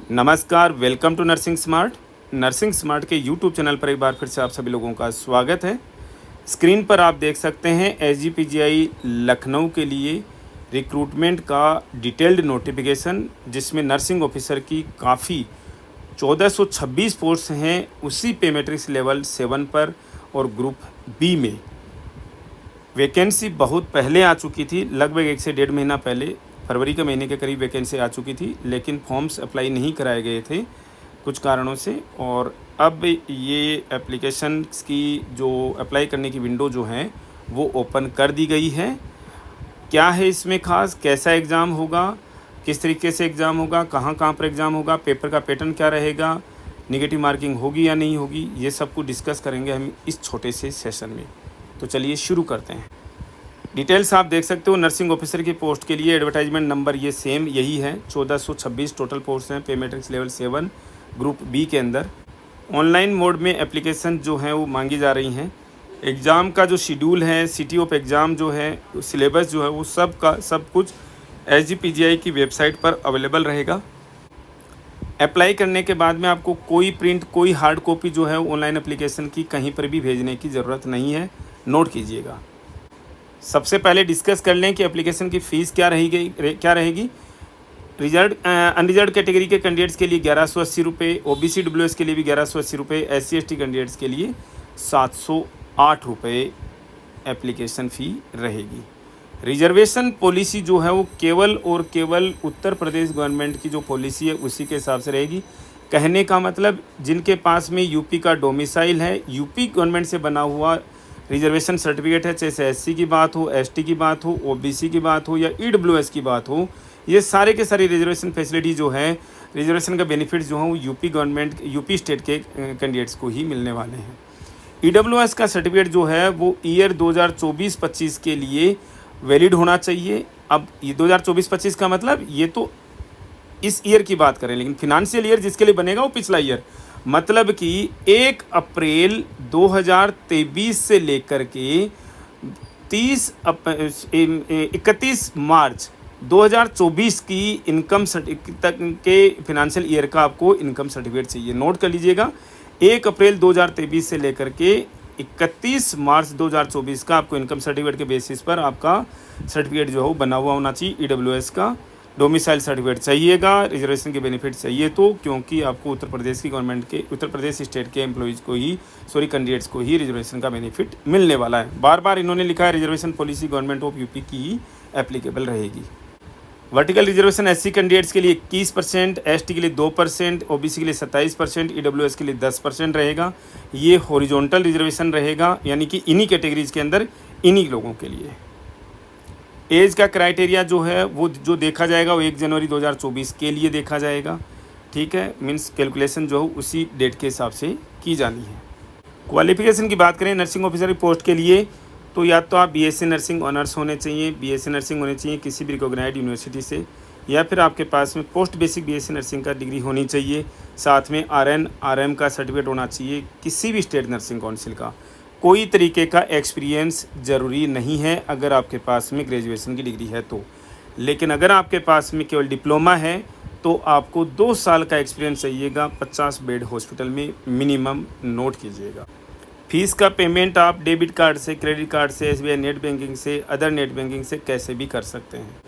नमस्कार, welcome to nursing smart. Nursing smart के YouTube channel पर एक बार फिर से आप सभी लोगों का स्वागत है। स्क्रीन पर आप देख सकते हैं एसजीपीजीआई लखनऊ के लिए रिक्रूटमेंट का डिटेल्ड नोटिफिकेशन, जिसमें नर्सिंग ऑफिसर की काफ़ी 1426 पोस्ट हैं उसी पे मैट्रिक्स लेवल 7 पर, और ग्रुप बी में वैकेंसी बहुत पहले आ चुकी थी, लगभग 1 से 1.5 महीना पहले, फरवरी के महीने के करीब वैकेंसी आ चुकी थी, लेकिन फॉर्म्स अप्लाई नहीं कराए गए थे कुछ कारणों से। और अब ये एप्लीकेशंस की जो अप्लाई करने की विंडो जो है वो ओपन कर दी गई है। क्या है इसमें ख़ास, कैसा एग्ज़ाम होगा, किस तरीके से एग्ज़ाम होगा, कहाँ कहाँ पर एग्ज़ाम होगा, पेपर का पैटर्न क्या रहेगा, नेगेटिव मार्किंग होगी या नहीं होगी, ये सब कुछ डिस्कस करेंगे हम इस छोटे से सेशन में। तो चलिए शुरू करते हैं। डिटेल्स आप देख सकते हो। नर्सिंग ऑफिसर की पोस्ट के लिए एडवर्टाइजमेंट नंबर ये सेम यही है, 1426 टोटल पोस्ट हैं पे मैट्रिक्स लेवल 7 ग्रुप बी के अंदर। ऑनलाइन मोड में एप्लीकेशन जो हैं वो मांगी जा रही हैं। एग्ज़ाम का जो शेड्यूल है, सिटी ऑफ एग्ज़ाम जो है, सिलेबस जो है वो सब कुछ एसजीपीजीआई की वेबसाइट पर अवेलेबल रहेगा। अप्लाई करने के बाद में आपको कोई प्रिंट, कोई हार्ड कॉपी जो है ऑनलाइन एप्लीकेशन की कहीं पर भी भेजने की ज़रूरत नहीं है, नोट कीजिएगा। सबसे पहले डिस्कस कर लें कि एप्लीकेशन की फ़ीस क्या रहेगी। अनरिजर्व कैटेगरी के कैंडिडेट्स के लिए 1180 रुपये, ओबीसी डब्ल्यूएस के लिए भी 1180 रुपये, एससी एसटी कैंडिडेट्स के लिए 708 रुपये एप्लीकेशन फ़ी रहेगी। रिजर्वेशन पॉलिसी जो है वो केवल और केवल उत्तर प्रदेश गवर्नमेंट की जो पॉलिसी है उसी के हिसाब से रहेगी। कहने का मतलब, जिनके पास में यूपी का डोमिसाइल है, यूपी गवर्नमेंट से बना हुआ रिजर्वेशन सर्टिफिकेट है, चाहे एससी की बात हो, एसटी की बात हो, ओबीसी की बात हो या ईडब्ल्यूएस की बात हो, ये सारे के सारे रिजर्वेशन फैसिलिटी जो है, रिजर्वेशन का बेनिफिट जो है वो यूपी स्टेट के कैंडिडेट्स को ही मिलने वाले हैं। ईडब्ल्यूएस का सर्टिफिकेट जो है वो ईयर 2024-25 के लिए वैलिड होना चाहिए। अब ये 2024-25 का मतलब ये तो इस ईयर की बात करें, लेकिन फिनांशियल ईयर जिसके लिए बनेगा वो पिछला ईयर, मतलब कि 1 अप्रैल 2023 से लेकर के 31 मार्च 2024 की इनकम तक के फिनांशियल ईयर का आपको इनकम सर्टिफिकेट चाहिए। नोट कर लीजिएगा, 1 अप्रैल 2023 से लेकर के 31 मार्च 2024 का आपको इनकम सर्टिफिकेट के बेसिस पर आपका सर्टिफिकेट जो है वो बना हुआ होना चाहिए। ईडब्ल्यूएस का डोमिसाइल सर्टिफिकेट चाहिएगा, रिजर्वेशन के बेनिफिट चाहिए, तो क्योंकि आपको उत्तर प्रदेश की गवर्नमेंट के, उत्तर प्रदेश स्टेट के एम्प्लॉयज़ को ही, कैंडिडेट्स को ही रिजर्वेशन का बेनिफिट मिलने वाला है। बार बार इन्होंने लिखा है reservation policy government of UP की ही एप्लीकेबल रहेगी। वर्टिकल रिजर्वेशन एससी कैंडिडेट्स के लिए 21%, एसटी के लिए 2%, ओबीसी के लिए 27%, ईडब्ल्यूएस के लिए 10% रहेगा। ये हॉरिजॉन्टल रिजर्वेशन रहेगा, यानी कि इन्हीं कैटेगरीज के अंदर इन्हीं लोगों के लिए। एज का क्राइटेरिया जो है वो जो देखा जाएगा वो 1 जनवरी 2024 के लिए देखा जाएगा। ठीक है, मीन्स कैलकुलेशन जो है उसी डेट के हिसाब से की जानी है। क्वालिफिकेशन की बात करें नर्सिंग ऑफिसर की पोस्ट के लिए, तो या तो आप बीएससी नर्सिंग ऑनर्स होने चाहिए, बीएससी नर्सिंग होने चाहिए किसी भी रिकॉग्नाइज्ड यूनिवर्सिटी से, या फिर आपके पास में पोस्ट बेसिक बीएससी नर्सिंग का डिग्री होनी चाहिए। साथ में आरएन आरएम का सर्टिफिकेट होना चाहिए किसी भी स्टेट नर्सिंग काउंसिल का। कोई तरीके का एक्सपीरियंस ज़रूरी नहीं है अगर आपके पास में ग्रेजुएशन की डिग्री है तो, लेकिन अगर आपके पास में केवल डिप्लोमा है तो आपको 2 साल का एक्सपीरियंस चाहिएगा 50 बेड हॉस्पिटल में मिनिमम, नोट कीजिएगा। फीस का पेमेंट आप डेबिट कार्ड से, क्रेडिट कार्ड से, एसबीआई नेट बैंकिंग से, अदर नेट बैंकिंग से कैसे भी कर सकते हैं।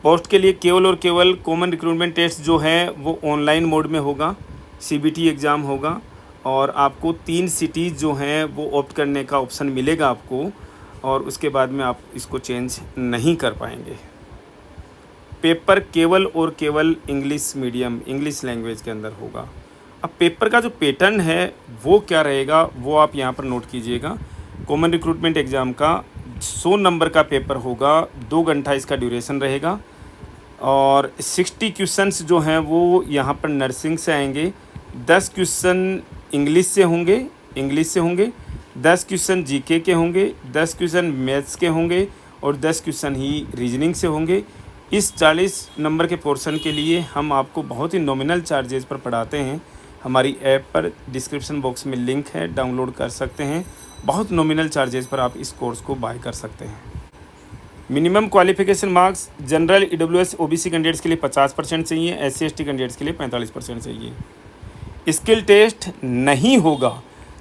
पोस्ट के लिए केवल और केवल कॉमन रिक्रूटमेंट टेस्ट जो है वो ऑनलाइन मोड में होगा, सीबीटी एग्ज़ाम होगा, और आपको 3 सिटीज़ जो हैं वो ऑप्ट करने का ऑप्शन मिलेगा आपको, और उसके बाद में आप इसको चेंज नहीं कर पाएंगे। पेपर केवल और केवल इंग्लिश मीडियम, इंग्लिश लैंग्वेज के अंदर होगा। अब पेपर का जो पैटर्न है वो क्या रहेगा वो आप यहाँ पर नोट कीजिएगा। कॉमन रिक्रूटमेंट एग्ज़ाम का 100 नंबर का पेपर होगा, 2 घंटा इसका ड्यूरेशन रहेगा, और 60 क्वेश्चंस जो हैं वो यहाँ पर नर्सिंग से आएंगे। 10 क्वेश्चन इंग्लिश से होंगे, 10 क्वेश्चन जीके के होंगे, 10 क्वेश्चन मैथ्स के होंगे, और 10 क्वेश्चन ही रीजनिंग से होंगे। इस 40 नंबर के पोर्शन के लिए हम आपको बहुत ही नॉमिनल चार्जेस पर पढ़ाते हैं। हमारी ऐप पर डिस्क्रिप्शन बॉक्स में लिंक है, डाउनलोड कर सकते हैं। बहुत नॉमिनल चार्जेस पर आप इस कोर्स को बाय कर सकते हैं। Minimum qualification marks general EWS OBC candidates के लिए 50% चाहिए, SC/ST कैंडिडेट्स के लिए 45% चाहिए। स्किल टेस्ट नहीं होगा,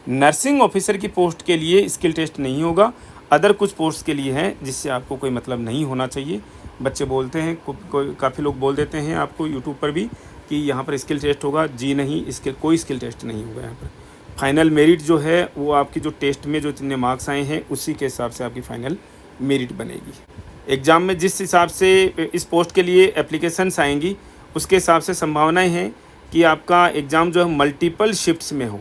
नर्सिंग ऑफिसर की पोस्ट के लिए स्किल टेस्ट नहीं होगा, अदर कुछ पोस्ट के लिए है जिससे आपको कोई मतलब नहीं होना चाहिए। बच्चे बोलते हैं, काफ़ी लोग बोल देते हैं आपको यूट्यूब पर भी कि यहाँ पर स्किल टेस्ट होगा। जी नहीं, कोई स्किल टेस्ट नहीं होगा यहाँ पर। फाइनल मेरिट जो है वो आपकी जो टेस्ट में जो जितने मार्क्स आए हैं उसी के हिसाब से आपकी फ़ाइनल मेरिट बनेगी। एग्ज़ाम में जिस हिसाब से इस पोस्ट के लिए एप्लीकेशंस आएंगी उसके हिसाब से संभावनाएं हैं कि आपका एग्ज़ाम जो है मल्टीपल शिफ्ट्स में हो,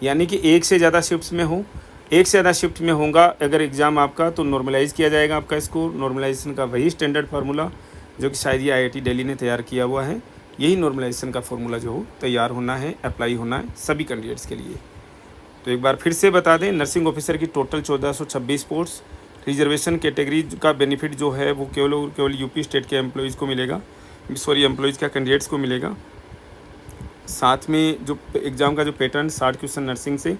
यानी कि एक से ज़्यादा शिफ्ट्स में हो। एक से ज़्यादा शिफ्ट में होगा अगर एग्ज़ाम आपका, तो नॉर्मलाइज़ किया जाएगा आपका स्कोर। नॉर्मलाइजेशन का वही स्टैंडर्ड फार्मूला जो कि शायद ये IIT दिल्ली ने तैयार किया हुआ है, यही नॉर्मलाइजेशन का फार्मूला जो हो तैयार होना है, अप्लाई होना है सभी कैंडिडेट्स के लिए। तो एक बार फिर से बता दें, नर्सिंग ऑफिसर की टोटल 1426 पोस्ट। रिजर्वेशन कैटेगरी का बेनिफिट जो है वो केवल यूपी स्टेट के एम्प्लॉयज़ को मिलेगा, एम्प्लॉयज़ का कैंडिडेट्स को मिलेगा। साथ में जो एग्ज़ाम का जो पैटर्न 60 क्वेश्चन नर्सिंग से,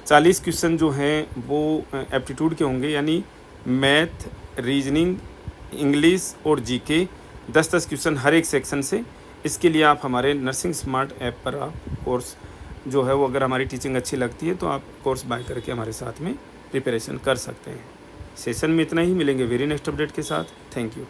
40 क्वेश्चन जो हैं वो एप्टीट्यूड के होंगे, यानी मैथ, रीजनिंग, इंग्लिश और GK 10-10 क्वेश्चन हर एक सेक्शन से। इसके लिए आप हमारे नर्सिंग स्मार्ट ऐप पर आप कोर्स जो है वो, अगर हमारी टीचिंग अच्छी लगती है तो आप कोर्स बाय करके हमारे साथ में प्रिपरेशन कर सकते हैं। सेशन में इतना ही, मिलेंगे वेरी नेक्स्ट अपडेट के साथ। Thank you.